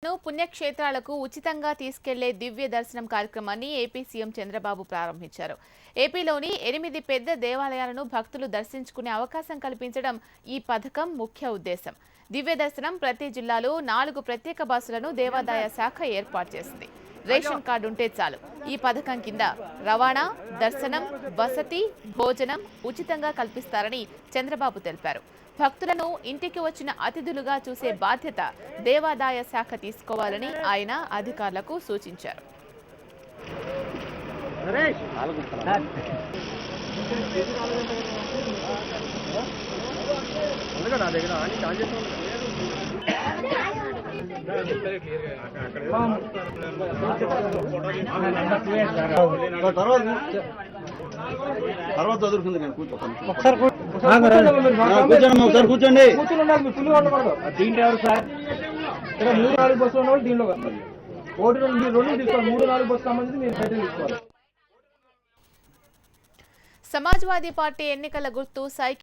పుణ్యక్షేత్రాలకు ఉచితంగా తీసుకెళ్లే దివ్య దర్శనం కార్యక్రమాన్ని ఏపీ సీఎం చంద్రబాబు ప్రారంభించారు. ఏపీలోని 8 పెద్ద దేవాలయాలను భక్తులు దర్శించుకునే అవకాశం కల్పించడం ఈ పథకం ముఖ్య ఉద్దేశం. దివ్య దర్శనం ప్రతి జిల్లాలో 4 ప్రత్యేక బస్సులను దేవాదాయ శాఖ ఏర్పాటు చేసింది. రేషన్ కార్డు ఉంటే చాలు ఈ పథకం కింద రవాణా, దర్శనం, వసతి, భోజనం ఉచితంగా కల్పిస్తారని చంద్రబాబు తెలిపారు. భక్తులను ఇంటికి వచ్చిన అతిథులుగా చూసే బాధ్యత దేవాదాయ శాఖ తీసుకోవాలని ఆయన అధికారులకు సూచించారు. తర్వాత చదువుకుంది నేను కూర్చోండి. దీంట్లో ఎవరు సార్ ఇక్కడ 3-4 బస్సులు ఉన్న వాళ్ళు దీంట్లో ఒకటి 2 తీసుకోవాలి. 3-4 బస్సు సంబంధించి మీరు బయట తీసుకోవాలి. సమాజ్వాదీ పార్టీ ఎన్నికల గుర్తు సైకిల్